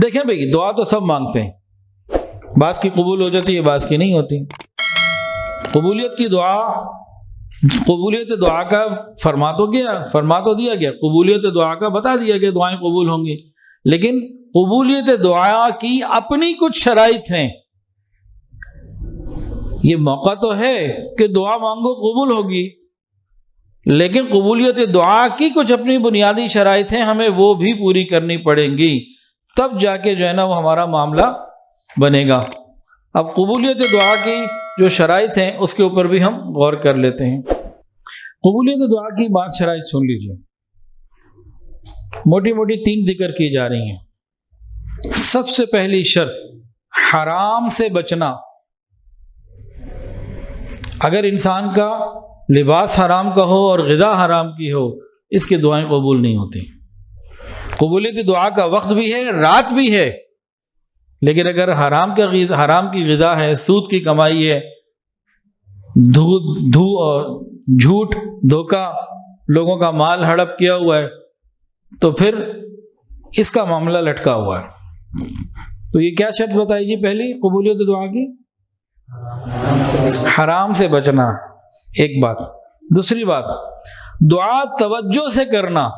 دیکھیں بھئی دعا تو سب مانگتے ہیں، بعض کی قبول ہو جاتی ہے بعض کی نہیں ہوتی۔ قبولیت دعا کا فرما تو دیا گیا، قبولیت دعا کا بتا دیا کہ دعائیں قبول ہوں گی، لیکن قبولیت دعا کی اپنی کچھ شرائط ہیں۔ یہ موقع تو ہے کہ دعا مانگو قبول ہوگی، لیکن قبولیت دعا کی کچھ اپنی بنیادی شرائط ہیں، ہمیں وہ بھی پوری کرنی پڑیں گی، تب جا کے جو ہے نا وہ ہمارا معاملہ بنے گا۔ اب قبولیت دعا کی جو شرائط ہیں اس کے اوپر بھی ہم غور کر لیتے ہیں۔ قبولیت دعا کی بات شرائط سن لیجئے، موٹی موٹی 3 ذکر کی جا رہی ہیں۔ سب سے پہلی شرط حرام سے بچنا۔ اگر انسان کا لباس حرام کا ہو اور غذا حرام کی ہو، اس کی دعائیں قبول نہیں ہوتی۔ قبولیت دعا کا وقت بھی ہے، رات بھی ہے، لیکن اگر حرام کی غذا ہے، سود کی کمائی ہے، جھوٹ دھوکہ، لوگوں کا مال ہڑپ کیا ہوا ہے، تو پھر اس کا معاملہ لٹکا ہوا ہے۔ تو یہ کیا شرط بتائی جی پہلی قبولیت دعا کی؟ حرام سے بچنا، ایک بات۔ دوسری بات، دعا توجہ سے کرنا۔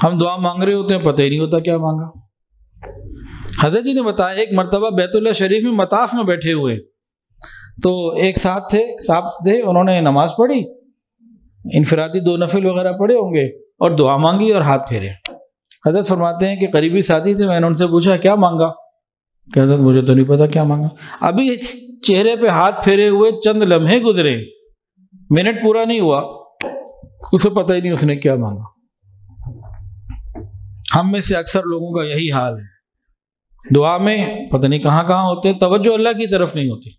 ہم دعا مانگ رہے ہوتے ہیں، پتہ ہی نہیں ہوتا کیا مانگا۔ حضرت جی نے بتایا ایک مرتبہ بیت اللہ شریف میں مطاف میں بیٹھے ہوئے، تو ایک صاحب تھے، انہوں نے نماز پڑھی، انفرادی 2 نفل وغیرہ پڑھے ہوں گے، اور دعا مانگی اور ہاتھ پھیرے۔ حضرت فرماتے ہیں کہ قریبی ساتھی تھے، میں نے ان سے پوچھا کیا مانگا؟ کہ حضرت مجھے تو نہیں پتا کیا مانگا۔ ابھی چہرے پہ ہاتھ پھیرے ہوئے چند لمحے گزرے، منٹ پورا نہیں ہوا، اسے پتہ ہی نہیں اس نے کیا مانگا۔ ہم میں سے اکثر لوگوں کا یہی حال ہے، دعا میں پتہ نہیں کہاں ہوتے، توجہ اللہ کی طرف نہیں ہوتی۔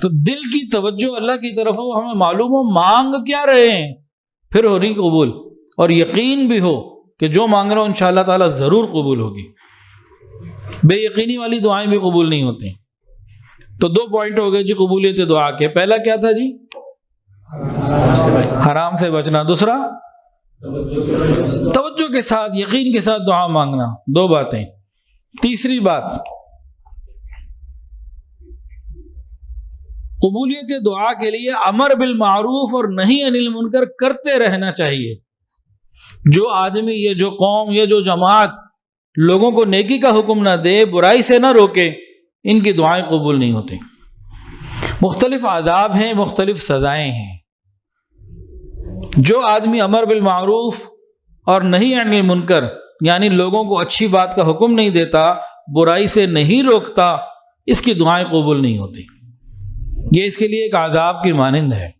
تو دل کی توجہ اللہ کی طرف ہو، ہمیں معلوم ہو مانگ کیا رہے ہیں، پھر ہو رہی قبول، اور یقین بھی ہو کہ جو مانگ رہا ہوں انشاءاللہ تعالی ضرور قبول ہوگی۔ بے یقینی والی دعائیں بھی قبول نہیں ہوتی۔ تو 2 پوائنٹ ہو گئے جی قبولیت دعا کے۔ پہلا کیا تھا جی؟ حرام سے بچنا۔ دوسرا توجہ کے ساتھ، یقین کے ساتھ دعا مانگنا۔ 2 باتیں۔ تیسری بات، قبولیت دعا کے لیے امر بالمعروف اور نہی عن المنکر کرتے رہنا چاہیے۔ جو آدمی، یہ جو قوم، یہ جو جماعت لوگوں کو نیکی کا حکم نہ دے، برائی سے نہ روکے، ان کی دعائیں قبول نہیں ہوتی۔ مختلف عذاب ہیں، مختلف سزائیں ہیں۔ جو آدمی امر بالمعروف اور نہی عن المنکر، یعنی لوگوں کو اچھی بات کا حکم نہیں دیتا، برائی سے نہیں روکتا، اس کی دعائیں قبول نہیں ہوتی۔ یہ اس کے لیے ایک عذاب کی مانند ہے۔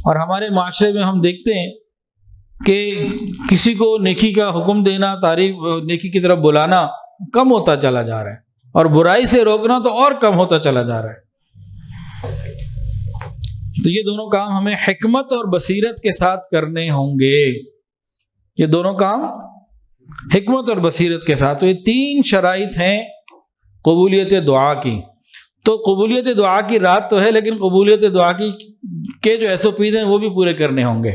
اور ہمارے معاشرے میں ہم دیکھتے ہیں کہ کسی کو نیکی کا حکم دینا، نیکی کی طرف بلانا کم ہوتا چلا جا رہا ہے، اور برائی سے روکنا تو اور کم ہوتا چلا جا رہا ہے۔ تو یہ دونوں کام ہمیں حکمت اور بصیرت کے ساتھ کرنے ہوں گے۔ یہ دونوں کام حکمت اور بصیرت کے ساتھ۔ تو یہ 3 شرائط ہیں قبولیت دعا کی۔ تو قبولیت دعا کی رات تو ہے، لیکن قبولیت دعا کے جو SOPs ہیں وہ بھی پورے کرنے ہوں گے۔